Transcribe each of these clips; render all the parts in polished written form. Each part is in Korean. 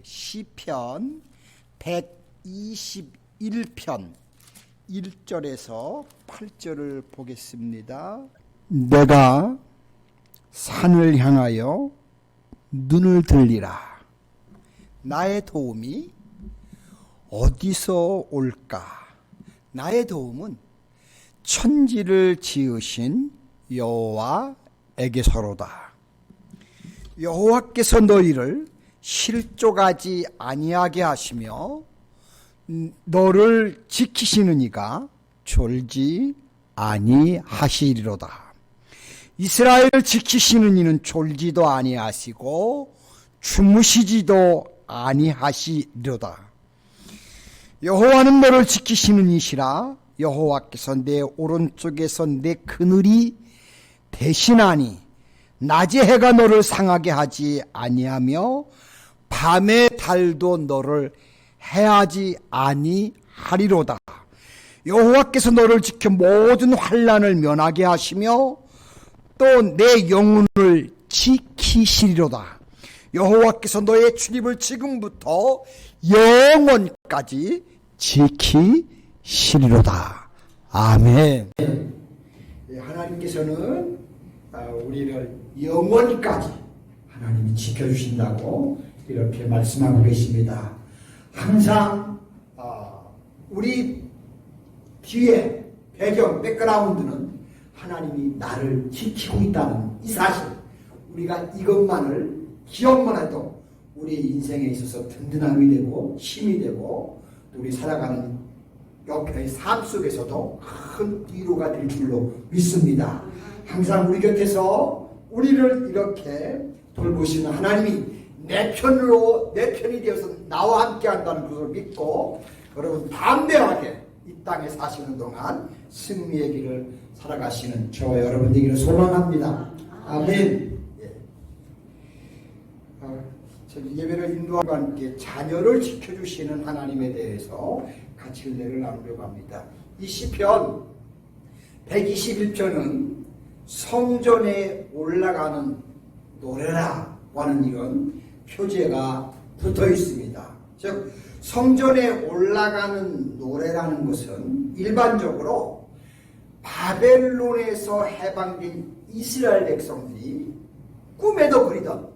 시편 121편 1절에서 8절을 보겠습니다. 내가 산을 향하여 눈을 들리라. 나의 도움이 어디서 올까? 나의 도움은 천지를 지으신 여호와에게서로다. 여호와께서 너희를 실족하지 아니하게 하시며 너를 지키시는 이가 졸지 아니하시리로다. 이스라엘을 지키시는 이는 졸지도 아니하시고 주무시지도 아니하시리로다. 여호와는 너를 지키시는 이시라. 여호와께서 내 오른쪽에서 내 그늘이 대신하니 낮에 해가 너를 상하게 하지 아니하며 밤에 달도 너를 해하지 아니하리로다. 여호와께서 너를 지켜 모든 환난을 면하게 하시며 또 내 영혼을 지키시리로다. 여호와께서 너의 출입을 지금부터 영원까지 지키시리로다. 아멘. 하나님께서는 우리를 영원까지 하나님이 지켜주신다고 이렇게 말씀하고 계십니다. 항상 우리 뒤에 배경, 백그라운드는 하나님이 나를 지키고 있다는 이 사실, 우리가 이것만을 기억만 해도 우리 인생에 있어서 든든함이 되고 힘이 되고 또 우리 살아가는 옆의 삶 속에서도 큰 위로가 될 줄로 믿습니다. 항상 우리 곁에서 우리를 이렇게 돌보시는 하나님이 내 편이 되어서 나와 함께 한다는 것을 믿고 여러분 담대하게 이 땅에 사시는 동안 승리의 길을 살아가시는 저와 여러분 되기를 소망합니다. 아멘. 예배를 인도하고 함께 자녀를 지켜주시는 하나님에 대해서 같이 은혜를 나누려고 합니다. 이 시편 121편은 성전에 올라가는 노래라고 하는 이런 표제가 붙어 있습니다. 즉 성전에 올라가는 노래라는 것은 일반적으로 바벨론에서 해방된 이스라엘 백성들이 꿈에도 그리던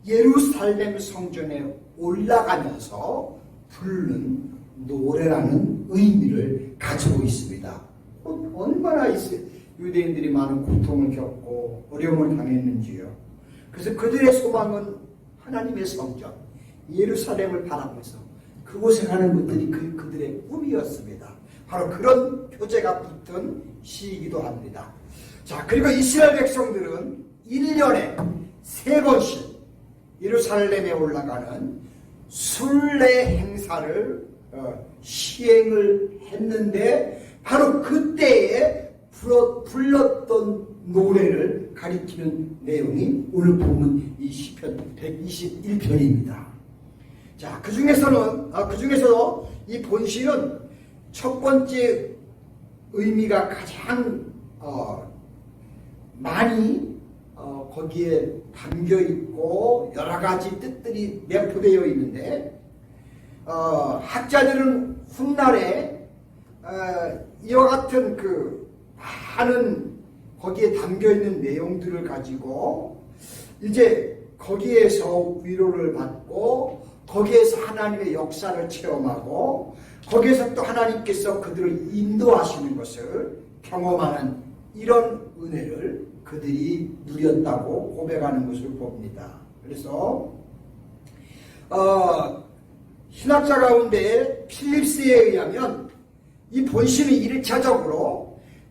예루살렘 성전에 올라가면서 부르는 노래라는 의미를 가지고 있습니다. 얼마나 유대인들이 많은 고통을 겪고 어려움을 당했는지요. 그래서 그들의 소망은 하나님의 성전 예루살렘을 바라보면서 그곳에 가는 것들이 그들의 꿈이었습니다. 바로 그런 표제가 붙은 시이기도 합니다. 자, 그리고 이스라엘 백성들은 1년에 3번씩 예루살렘에 올라가는 순례 행사를 시행을 했는데 바로 그때에 불렀던 노래를 가리키는 내용이 오늘 보는 이 시편 121편입니다. 자, 그중에서도 이 본시는 첫 번째 의미가 가장 많이 거기에 담겨 있고 여러 가지 뜻들이 내포되어 있는데 학자들은 훗날에 이와 같은 많은 거기에 담겨 있는 내용들을 가지고 이제 거기에서 위로를 받고 거기에서 하나님의 역사를 체험하고 거기에서 또 하나님께서 그들을 인도하시는 것을 경험하는 이런 은혜를 그들이 누렸다고 고백하는 것을 봅니다. 그래서 신학자 가운데 필립스에 의하면 이 본시는 1차적으로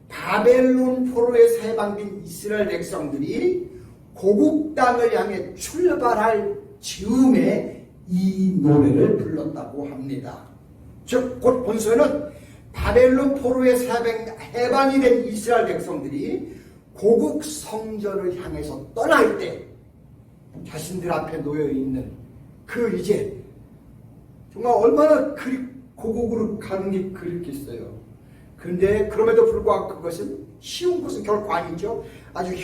바벨론 포로에서 해방된 이스라엘 백성들이 고국 땅을 향해 출발할 즈음에 이 노래를 불렀다고 합니다. 즉 곧 본서는 바벨론 포로에서 해방이 된 이스라엘 백성들이 고국 성전을 향해서 떠날 때 자신들 앞에 놓여있는 이제 정말 얼마나 고국으로 가는 게 그렇겠어요. 그런데 그럼에도 불구하고 그것은 쉬운 것은 결코 아니죠. 아주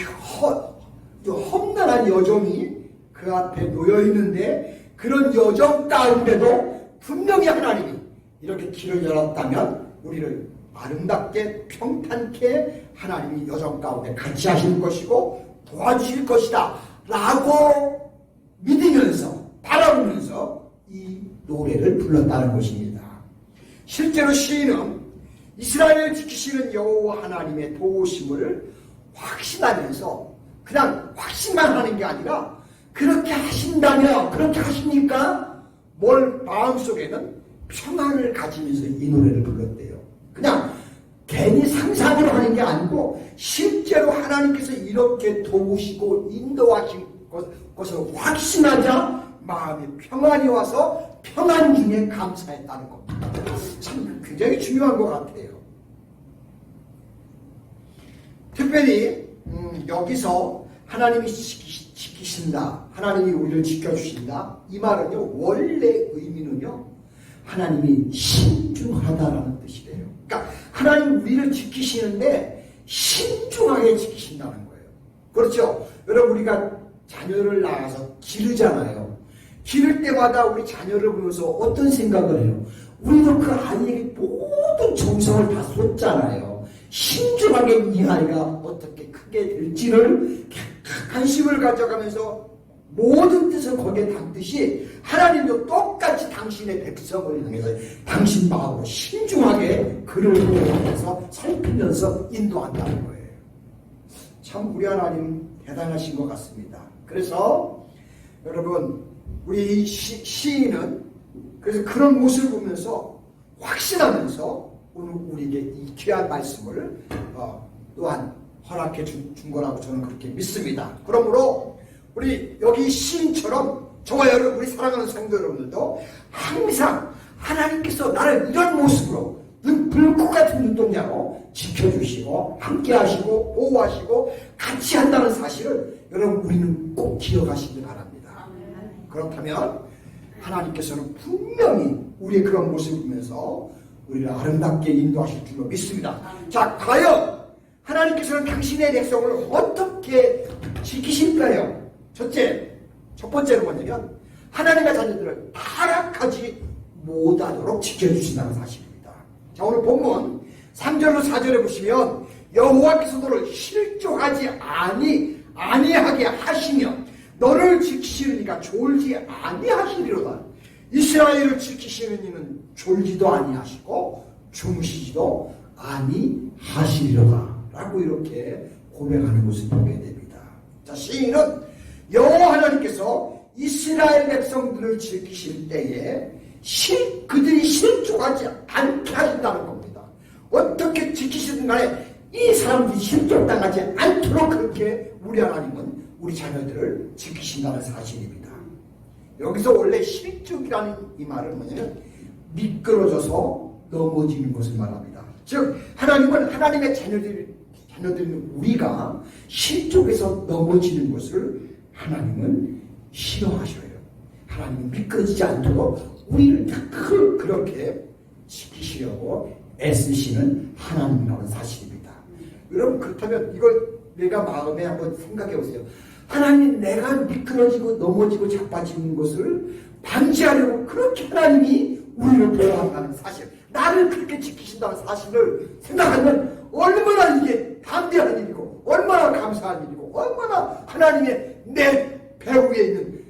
험난한 여정이 그 앞에 놓여있는데 그런 여정 가운데도 분명히 하나님이 이렇게 길을 열었다면 우리를 아름답게 평탄케 하나님이 여정 가운데 같이 하실 것이고 도와주실 것이다 라고 믿으면서 바라보면서 이 노래를 불렀다는 것입니다. 실제로 시인은 이스라엘을 지키시는 여호와 하나님의 도우심을 확신하면서 그냥 확신만 하는 게 아니라 그렇게 하신다며 그렇게 하십니까? 뭘 마음속에는 평안을 가지면서 이 노래를 불렀대요. 그냥 괜히 상상으로 하는 게 아니고 실제로 하나님께서 이렇게 도우시고 인도하신 것을 확신하자 마음에 평안이 와서 평안 중에 감사했다는 겁니다. 참 굉장히 중요한 것 같아요. 특별히 여기서 하나님이 지키신다, 하나님이 우리를 지켜주신다, 이 말은요 원래 의미는요 하나님이 신중하다라는 뜻이래요. 그러니까 하나님 우리를 지키시는데 신중하게 지키신다는 거예요. 그렇죠? 여러분 우리가 자녀를 낳아서 기르잖아요. 기를 때마다 우리 자녀를 보면서 어떤 생각을 해요? 우리도 그 아이에게 모든 정성을 다 쏟잖아요. 신중하게 이 아이가 어떻게 크게 될지를 관심을 가져가면서 모든 뜻을 거기에 담듯이 하나님도 똑같이 당신의 백성을 향해서 당신 마음으로 신중하게 그를 보면서 살피면서 인도한다는 거예요. 참 우리 하나님 대단하신 것 같습니다. 그래서 여러분 우리 시인은 그래서 그런 모습을 보면서 확신하면서 오늘 우리에게 이 귀한 말씀을 또한 허락해 준 거라고 저는 그렇게 믿습니다. 그러므로 우리 여기 시인처럼 저와 여러분 우리 사랑하는 성도 여러분들도 항상 하나님께서 나를 이런 모습으로 불꽃 같은 눈동자로 지켜주시고 함께하시고 보호하시고 같이 한다는 사실을 여러분 우리는 꼭 기억하시기 바랍니다. 그렇다면 하나님께서는 분명히 우리의 그런 모습을 보면서 우리를 아름답게 인도하실 줄로 믿습니다. 자, 과연 하나님께서는 당신의 백성을 어떻게 지키실까요? 첫 번째로 뭐냐면 하나님의 자녀들을 타락하지 못하도록 지켜주신다는 사실입니다. 자, 오늘 본문 3절로 4절에 보시면 여호와께서 너를 실족하지 아니하게 하시며 너를 지키시려니까 졸지 아니하시리로다. 이스라엘을 지키시는 이는 졸지도 아니하시고 주무시지도 아니하시리로다 라고 이렇게 고백하는 것을 보게 됩니다. 자, 시인은 여호와 하나님께서 이스라엘 백성들을 지키실 때에 그들이 실족하지 않게 하신다는 겁니다. 어떻게 지키시든 간에 이 사람들이 실족당하지 않도록 그렇게 우리 하나님은 우리 자녀들을 지키신다는 사실입니다. 여기서 원래 실족이라는 이 말은 뭐냐면 미끄러져서 넘어지는 것을 말합니다. 즉 하나님은 하나님의 자녀들인 우리가 실족해서 넘어지는 것을 하나님은 싫어하셔요. 하나님은 미끄러지지 않도록 우리를 그렇게 지키시려고 애쓰시는 하나님이라는 사실입니다. 여러분 그렇다면 이걸 내가 마음에 한번 생각해 보세요. 하나님 내가 미끄러지고 넘어지고 자빠지는 것을 방지하려고 그렇게 하나님이 우리를 보호한다는 사실, 나를 그렇게 지키신다는 사실을 생각하면 얼마나 이게 담대한 일이고 얼마나 감사한 일이고 얼마나 하나님의 내 배후에 있는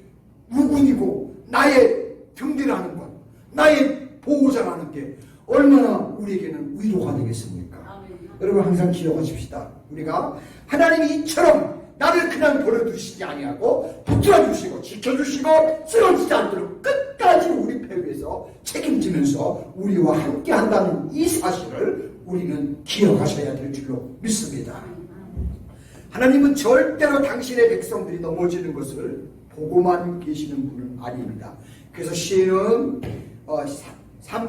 무군이고 나의 등대라는 것, 나의 보호자라는 게 얼마나 우리에게는 위로가 되겠습니까? 여러분 항상 기억하십시다. 우리가 하나님이 이처럼 나를 그냥 버려두시지 아니하고 붙들어주시고 지켜주시고 쓰러지지 않도록 끝까지 우리 배후에서 책임지면서 우리와 함께한다는 이 사실을 우리는 기억하셔야 될 줄로 믿습니다. 하나님은 절대로 당신의 백성들이 넘어지는 것을 보고만 계시는 분은 아닙니다. 그래서 시인은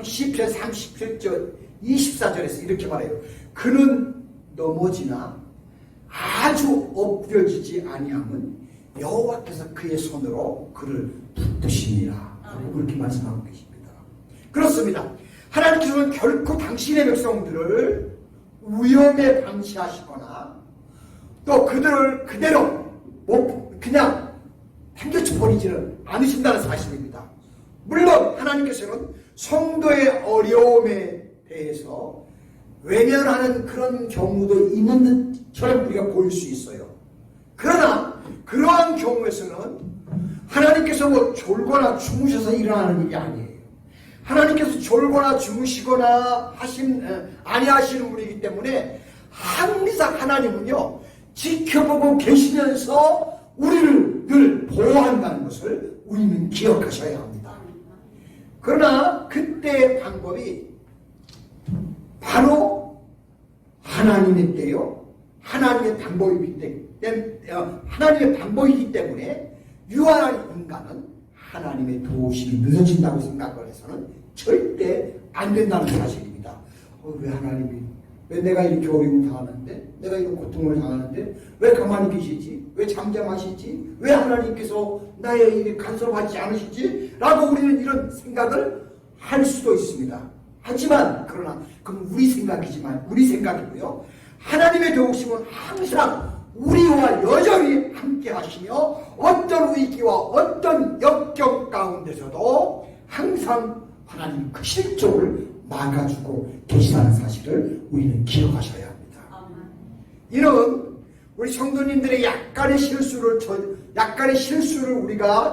시편 37절 24절에서 이렇게 말해요. 그는 넘어지나 아주 엎드려지지 아니함은 여호와께서 그의 손으로 그를 붙드시니라 라고 그렇게 말씀하고 계십니다. 그렇습니다. 하나님께서는 결코 당신의 백성들을 위험에 방치하시거나 또 그들을 그대로 그냥 당겨쳐 버리지 버리지는 않으신다는 사실입니다. 물론 하나님께서는 성도의 어려움에 대해서 외면하는 그런 경우도 있는 듯처럼 우리가 보일 수 있어요. 그러나 그러한 경우에서는 하나님께서 뭐 졸거나 주무셔서 일어나는 일이 아니에요. 하나님께서 졸거나 주무시거나 아니하시는 분이기 때문에 항상 하나님은요 지켜보고 계시면서 우리를 늘 보호한다는 것을 우리는 기억하셔야 합니다. 그러나 그때의 방법이 바로 하나님의 때요, 하나님의 방법이기 때문에 유한한 인간은 하나님의 도우심이 늦어진다고 생각을 해서는 절대 안 된다는 사실입니다. 왜 내가 이렇게 어려움을 당하는데, 내가 이런 고통을 당하는데 왜 가만히 계시지? 왜 잠잠하시지? 왜 하나님께서 나의 일에 간섭하지 않으시지? 라고 우리는 이런 생각을 할 수도 있습니다. 하지만 그러나 그건 우리 생각이고요. 하나님의 도우심은 항상 우리와 여전히 함께 하시며 어떤 위기와 어떤 역경 가운데서도 항상 하나님 그 실족을 막아주고 계시다는 사실을 우리는 기억하셔야 합니다. 이런 우리 성도님들의 약간의 실수를 우리가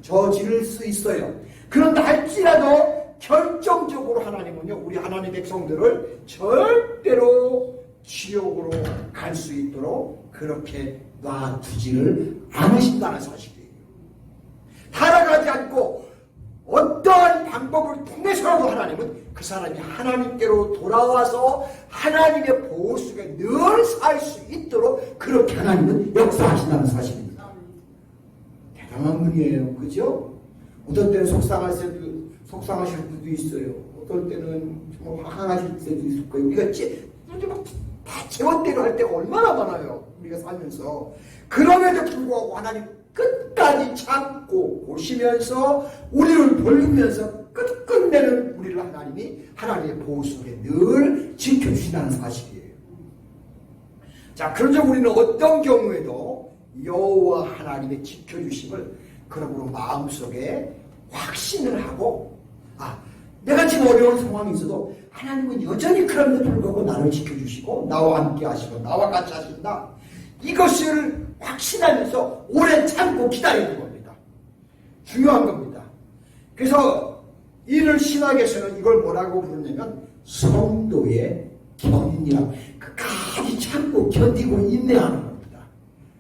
저지를 수 있어요. 그런다 할지라도 결정적으로 하나님은요, 우리 하나님의 백성들을 절대로 지옥으로 갈 수 있도록 그렇게 놔두지를 않으신다는 사실이에요. 타락하지 않고 어떠한 방법을 통해서라도 하나님은 그 사람이 하나님께로 돌아와서 하나님의 보호 속에 늘 살 수 있도록 그렇게 하나님은 역사하신다는 사실입니다. 대단한 분이에요. 그죠? 어떤 때는 속상하실 수도 있어요. 어떨 때는 정말 화강하실 때도 있을 거예요. 우리가 다 제멋대로 할 때가 얼마나 많아요. 우리가 살면서. 그럼에도 불구하고 하나님 끝까지 참고 보시면서 우리를 돌리면서 끝내는 우리를 하나님이 하나님의 보호 속에 늘 지켜주신다는 사실이에요. 자, 그런데 우리는 어떤 경우에도 여호와 하나님의 지켜주심을 그러므로 마음속에 확신을 하고, 내가 지금 어려운 상황이 있어도 하나님은 여전히 그럼에도 불구하고 나를 지켜주시고 나와 함께 하시고 나와 같이 하신다. 이것을 확신하면서 오래 참고 기다리는 겁니다. 중요한 겁니다. 그래서 이를 신학에서는 이걸 뭐라고 부르냐면 성도의 견인이라고, 끝까지 참고 견디고 인내하는 겁니다.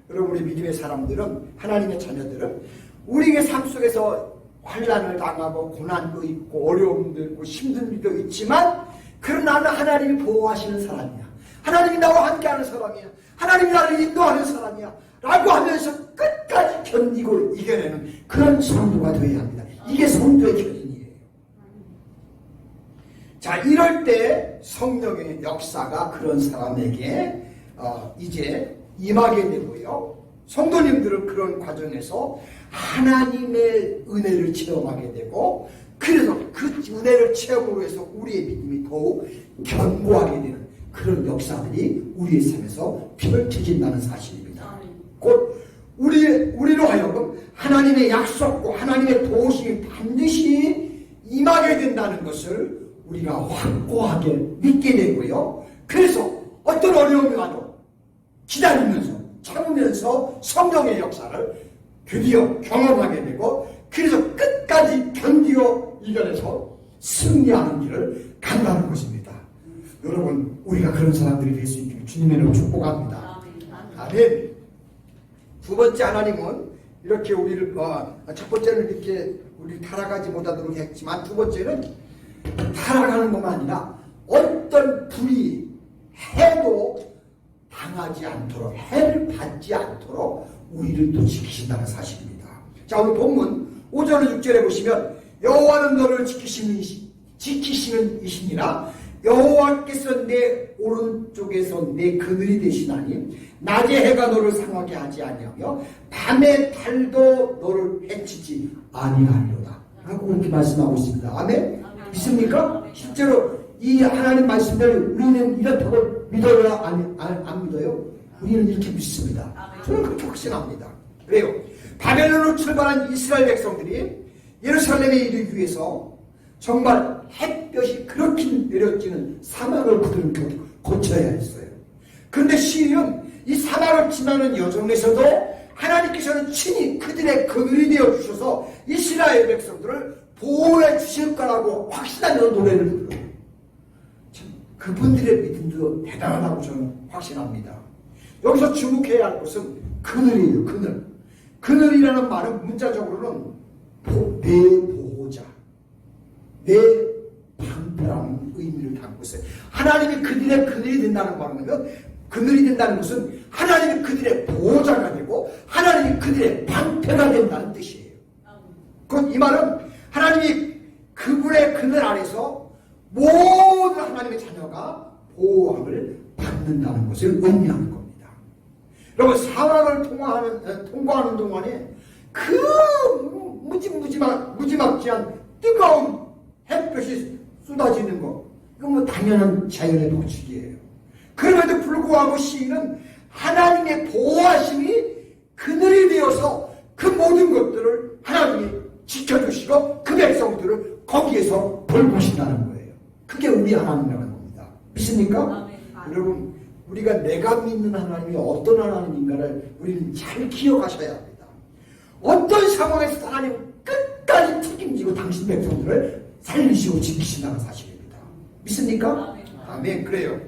여러분, 우리 믿음의 사람들은, 하나님의 자녀들은 우리의 삶 속에서 환난을 당하고 고난도 있고 어려움도 있고 힘든 일도 있지만, 그러나 나는 하나님이 보호하시는 사람이야, 하나님이 나와 함께하는 사람이야, 하나님이 나를 인도하는 사람이야 라고 하면서 끝까지 견디고 이겨내는 그런 성도가 되어야 합니다. 이게 성도의 견인이에요. 자, 이럴 때 성령의 역사가 그런 사람에게 이제 임하게 되고요, 성도님들은 그런 과정에서 하나님의 은혜를 체험하게 되고, 그래서 그 은혜를 체험으로 해서 우리의 믿음이 더욱 견고하게 되는 그런 역사들이 우리의 삶에서 펼쳐진다는 사실입니다. 곧 우리로 하여금 하나님의 약속과 하나님의 도우심이 반드시 임하게 된다는 것을 우리가 확고하게 믿게 되고요. 그래서 어떤 어려움이 와도 기다리면서 참으면서 성령의 역사를 드디어 경험하게 되고, 그래서 끝까지 견디어 이겨내서 승리하는 길을 간다는 것입니다. 여러분, 우리가 그런 사람들이 될 수 있기를 주님의 이름으로 축복합니다. 아멘. 두 번째, 하나님은 이렇게 우리를 첫 번째는 이렇게 우리 타락하지 못하도록 했지만, 두 번째는 타락하는 것만 아니라 어떤 불이 해도 당하지 않도록, 해를 받지 않도록 우리를 또 지키신다는 사실입니다. 자, 오늘 본문 5절 6절에 보시면 여호와는 너를 지키시는 이시니라. 여호와께서 내 오른쪽에서 내 그늘이 되시나니 낮에 해가 너를 상하게 하지 아니하며 밤에 달도 너를 해치지 아니하리로다 라고 그렇게 말씀하고 있습니다. 아멘? 믿습니까? 실제로 이 하나님 말씀대로 우리는 이렇다고 믿어요? 안 믿어요? 우리는 이렇게 믿습니다. 저는 그렇게 확신합니다. 그래요. 바벨론으로 출발한 이스라엘 백성들이 예루살렘에 이르기 위해서 정말 햇볕이 그렇게 내려지는 사막을 그들은 거쳐야 했어요. 그런데 시인은 이 사막을 지나는 여정에서도 하나님께서는 친히 그들의 그늘이 되어 주셔서 이스라엘 백성들을 보호해 주실 거라고 확신하는 노래를 불러요. 참 그분들의 믿음도 대단하다고 저는 확신합니다. 여기서 주목해야 할 것은 그늘이에요. 그늘. 그늘이라는 말은 문자적으로는 내 보호자, 내 방패라는 의미를 담고 있어요. 하나님이 그들의 그늘이 된다는 말은 그늘이 된다는 것은 하나님이 그들의 보호자가 되고 하나님이 그들의 방패가 된다는 뜻이에요. 그건 이 말은 하나님이 그분의 그늘 안에서 모든 하나님의 자녀가 보호함을 받는다는 것을 의미하는 겁니다. 여러분 사막을 통과하는 동안에 그 무지막지한 뜨거운 햇볕이 쏟아지는 거 이건 뭐 당연한 자연의 법칙이에요. 그럼에도 불구하고 시인은 하나님의 보호하심이 그늘이 되어서 그 모든 것들을 하나님이 지켜주시고 그 백성들을 거기에서 돌보신다는 거예요. 그게 우리 하나님이라는 겁니다. 믿습니까? 여러분 우리가 내가 믿는 하나님이 어떤 하나님인가를 우리는 잘 기억하셔야 합니다. 어떤 상황에서 하나님은 끝까지 책임지고 당신 백성들을 살리시고 지키신다는 사실입니다. 믿습니까? 아멘. 그래요.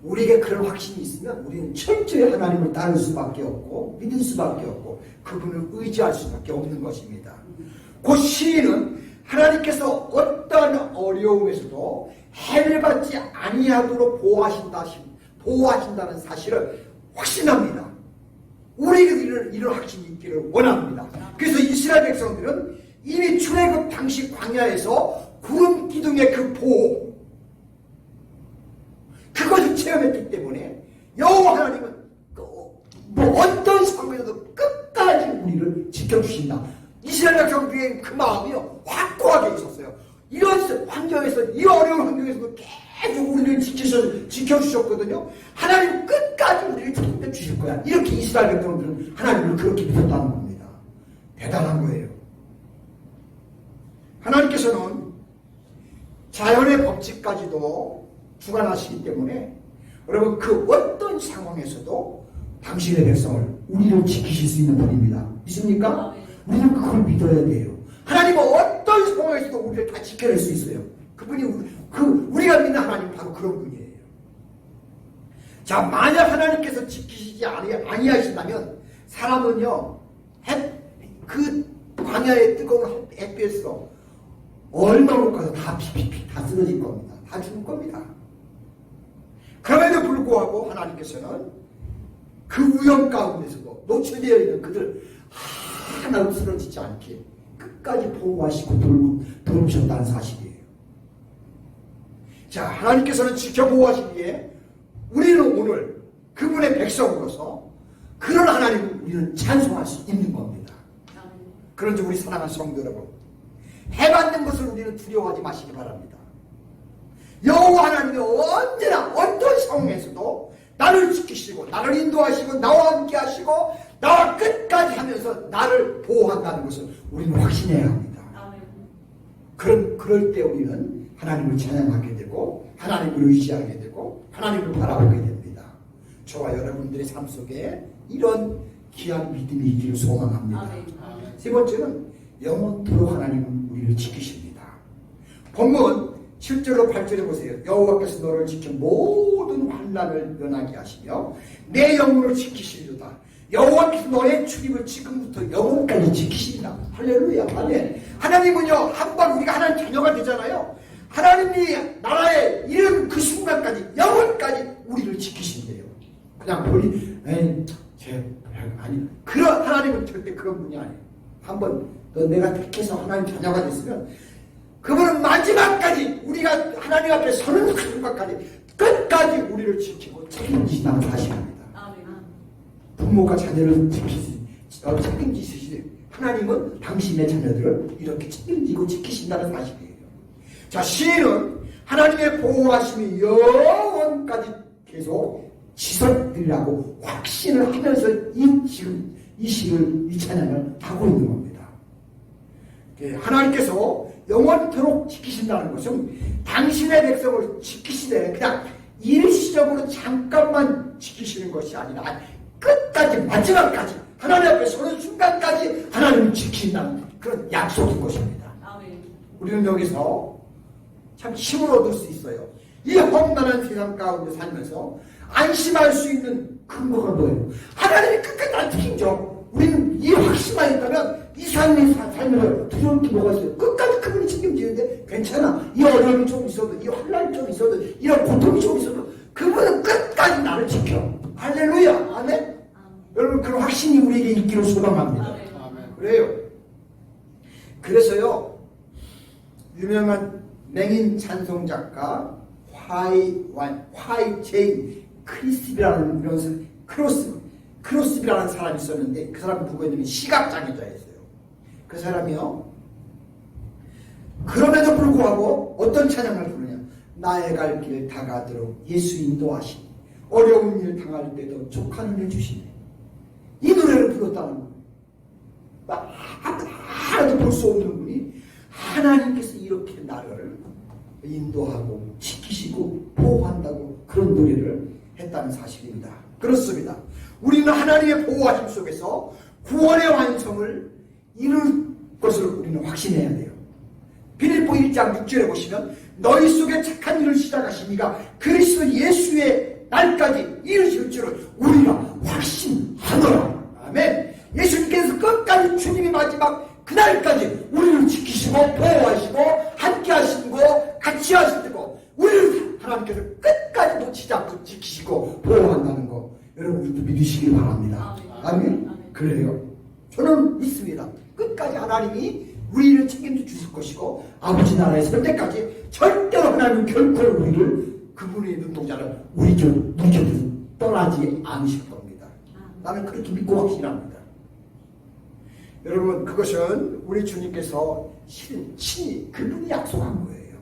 우리에게 그런 확신이 있으면 우리는 철저히 하나님을 따를 수밖에 없고 믿을 수밖에 없고 그분을 의지할 수밖에 없는 것입니다. 그 시인은 하나님께서 어떤 어려움에서도 해를 받지 아니하도록 보호하신다는 사실을 확신합니다. 우리에게 이런 확신이 있기를 원합니다. 그래서 이스라엘 백성들은 이미 출애굽 당시 광야에서 구름 기둥의 그 보호 그것을 체험했기 때문에 여호와 하나님은 뭐 어떤 상황에서도 끝까지 우리를 지켜주신다. 이스라엘 백성들의 그 마음이요 확고하게 있었어요. 이런 환경에서 이 어려운 환경에서도 계속 우리를 지켜주셨거든요. 하나님 끝까지 우리를 지켜주실 거야. 이렇게 이스라엘 백성들은 하나님을 그렇게 믿었다는 겁니다. 대단한 거예요. 하나님께서는 자연의 법칙까지도 주관하시기 때문에 여러분 그 어떤 상황에서도 당신의 백성을 우리를 지키실 수 있는 분입니다. 믿습니까? 우리는 그걸 믿어야 돼요. 하나님은 어떤 상황에서도 우리를 다 지켜낼 수 있어요. 그분이 우리가 믿는 하나님 바로 그런 분이에요. 자, 만약 하나님께서 지키시지 아니하신다면 사람은요 그 광야의 뜨거운 햇볕에서 얼마 못 가서 다 피피피 다 쓰러질 겁니다. 다 죽을 겁니다. 그럼에도 불구하고 하나님께서는 그 위험 가운데서도 노출되어 있는 그들 하나도 쓰러지지 않게 끝까지 보호하시고 돌보셨다는 사실이에요. 자, 하나님께서는 지켜보호하시기에 우리는 오늘 그분의 백성으로서 그런 하나님을 우리는 찬송할 수 있는 겁니다. 그런지 우리 사랑하는 성도 여러분, 해받는 것을 우리는 두려워하지 마시기 바랍니다. 여호와 하나님이 언제나 어떤 상황에서도 나를 지키시고 나를 인도하시고 나와 함께 하시고 나와 끝까지 하면서 나를 보호한다는 것을 우리는 확신해야 합니다. 그럴 때 우리는 하나님을 찬양하게 되고 하나님을 의지하게 되고 하나님을 바라보게 됩니다. 저와 여러분들의 삶 속에 이런 귀한 믿음이 있기를 소망합니다. 세 번째는 영원토록 하나님은 우리를 지키십니다. 본문 7절로 8절에 보세요. 여호와께서 너를 지켜 모든 환난을 면하게 하시며 내 영혼을 지키시리로다. 여호와께서 너의 출입을 지금부터 영원까지 지키신다. 할렐루야. 아멘. 하나님은요 한번 우리가 하나님 자녀가 되잖아요. 하나님이 나라에 이른 그 순간까지 영원까지 우리를 지키신대요. 그냥 우리 아니 그런 하나님은 절대 그런 분이 아니에요. 한번 내가 택해서 하나님 자녀가 됐으면 그분은 마지막까지 우리가 하나님 앞에 서는 그 순간까지 끝까지 우리를 지키고 책임지신다는 사실입니다. 부모가 자녀를 책임지시지 하나님은 당신의 자녀들을 이렇게 책임지고 지키신다는 사실이에요. 자, 시인은 하나님의 보호하심이 영원까지 계속 지속되리라고 확신을 하면서 지금 이 시를, 이 찬양을 하고 있는 겁니다. 하나님께서 영원토록 지키신다는 것은 당신의 백성을 지키시되 그냥 일시적으로 잠깐만 지키시는 것이 아니라 끝까지, 마지막까지, 하나님 앞에 서는 순간까지 하나님을 지킨다는 그런 약속인 것입니다. 우리는 여기서 참 힘을 얻을 수 있어요. 이 험난한 세상 가운데 살면서 안심할 수 있는 근거가 뭐예요? 하나님이 끝까지 날 지키죠. 우리는 이 확신만 있다면 이 삶의 삶을 두려울 게 뭐가 있어요? 끝까지 그분이 책임지는데 괜찮아. 이 어려움이 좀 있어도, 이 환란이 좀 있어도, 이런 고통이 좀 있어도 그분은 끝까지 나를 지켜. 할렐루야. 아멘. 여러분, 그런 확신이 우리에게 있기를 소망합니다. 그래요. 그래서요, 유명한 맹인 찬송 작가 화이 제이 크리스비라는 이런 크로스비라는 사람이 있었는데, 그 사람은 누구였냐면 시각장애자였어요. 그 사람이요, 그럼에도 불구하고 어떤 찬양을 부르냐? 나의 갈 길을 다가도록 예수 인도하시니 어려운 일 당할 때도 족한을 해주시네. 이 노래를 불렀다는 거예요. 하나도 볼 수 없는 분이 하나님께서 이렇게 나를 인도하고 지키시고 보호한다고 그런 노래를 했다는 사실입니다. 그렇습니다. 우리는 하나님의 보호하심 속에서 구원의 완성을 이룰 것을 우리는 확신해야 돼요. 빌립보 1장 6절에 보시면 너희 속에 착한 일을 시작하신 이가 그리스도 예수의 날까지 이루실 줄을 우리가 확신하노라. 아멘. 예수님께서 끝까지 주님이 마지막 그날까지 우리를 지키시고 보호하시고 함께 하시고 같이 하시고 우리를 하나님께서 끝까지 놓치지 않고 지키시고 보호한다는 거 여러분들도 믿으시길 바랍니다. 아멘. 그래요. 저는 믿습니다. 끝까지 하나님이 우리를 책임져 주실 것이고 아버지 나라에 설 때까지 절대로 하나님은 결코 우리를 그분의 눈동자를 우리 곁에서 떠나지 않으실 겁니다. 나는 그렇게 믿고 확신합니다. 여러분, 그것은 우리 주님께서 친히 그분이 약속한 거예요.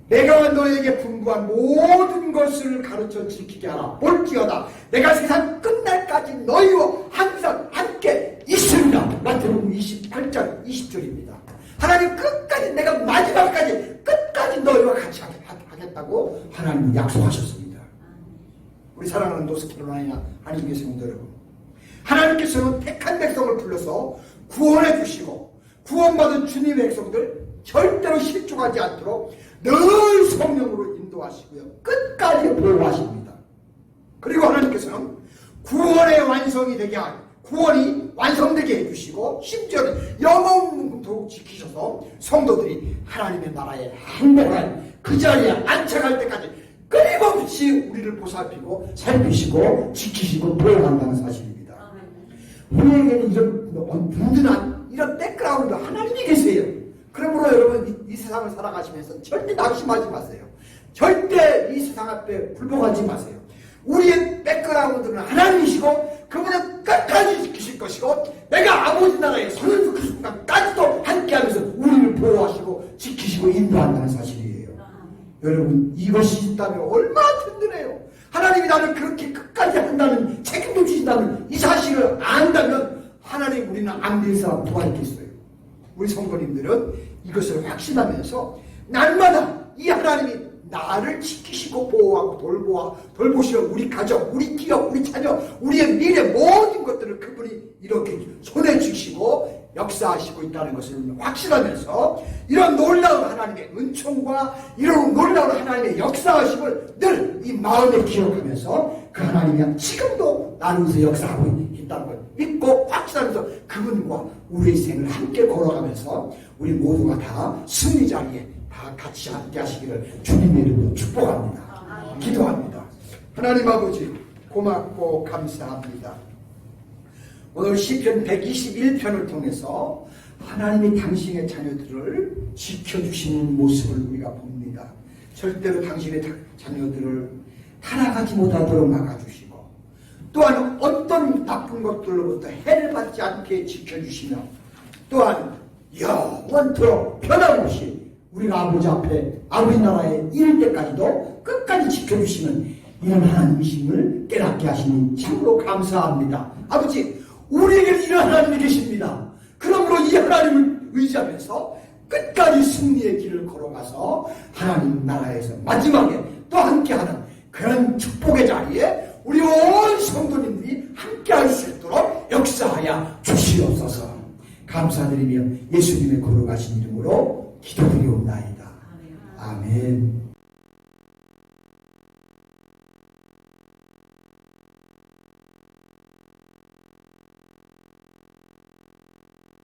내가 너에게 분부한 모든 것을 가르쳐 지키게 하라. 볼지어다 내가 세상 끝날까지 너희와 항상 함께 있습니다. 마태복음 28장 20절입니다. 하나님 끝까지, 내가 마지막까지 끝까지 너희와 같이 하겠다고 하나님이 약속하셨습니다. 우리 사랑하는 노스캐롤라이나 하나님의 성도 여러분, 하나님께서는 택한 백성을 불러서 구원해 주시고 구원받은 주님의 백성들 절대로 실족하지 않도록 늘 성령으로 인도하시고요, 끝까지 보호하십니다. 그리고 하나님께서는 구원의 완성이 되게 하고 구원이 완성되게 해주시고 심지어는 영원토록 지키셔서 성도들이 하나님의 나라에 행복한 그 자리에 안착할 때까지 끊임없이 우리를 보살피고 살피시고 지키시고 보호한다는 사실입니다. 우리에게는 이런 든든한 이런 백그라운드 하나님이 계세요. 그러므로 여러분 이 세상을 살아가시면서 절대 낙심하지 마세요. 절대 이 세상 앞에 굴복하지 마세요. 우리의 백그라운드는 하나님이시고 그분은 끝까지 지키실 것이고 내가 아버지 나라에 서는 그 순간까지도 함께하면서 우리를 보호하시고 지키시고 인도한다는 사실이에요. 여러분, 이것이 있다면 얼마나 든든해요. 하나님이 나를 그렇게 끝까지 한다는, 책임도 지신다는 이 사실을 안다면 하나님, 우리는 안 믿는 사람 누가 있겠어요. 우리 성도님들은 이것을 확신하면서 날마다 이 하나님이 나를 지키시고 보호하고 돌보시는 우리 가족, 우리 기업, 우리 자녀, 우리의 미래 모든 것들을 그분이 이렇게 손에 쥐시고 역사하시고 있다는 것을 확신하면서 이런 놀라운 하나님의 은총과 이런 놀라운 하나님의 역사하심을 늘 이 마음에 기억하면서 그 하나님이 지금도 나를 위해서 역사하고 있다는 걸 믿고 확신하면서 그분과 우리의 생을 함께 걸어가면서 우리 모두가 다 승리 자리에 다 같이 함께 하시기를 주님의 이름으로 축복합니다. 기도합니다. 하나님 아버지, 고맙고 감사합니다. 오늘 시편 121편을 통해서 하나님이 당신의 자녀들을 지켜주시는 모습을 우리가 봅니다. 절대로 당신의 자녀들을 타락하지 못하도록 막아주시고 또한 어떤 나쁜 것들로부터 해를 받지 않게 지켜주시며 또한 영원토록 변함없이 우리가 아버지 앞에 아버지 나라에 이를 때까지도 끝까지 지켜주시는 이런 하나님이심을 깨닫게 하시니 참으로 감사합니다. 아버지, 우리에게는 이런 하나님이 계십니다. 그러므로 이 하나님을 의지하면서 끝까지 승리의 길을 걸어가서 하나님 나라에서 마지막에 또 함께하는 그런 축복의 자리에 우리 온 성도님들이 함께할 수 있도록 역사하여 주시옵소서. 감사드리며 예수님의 거룩하신 이름으로 기도드리옵나이다. 아멘.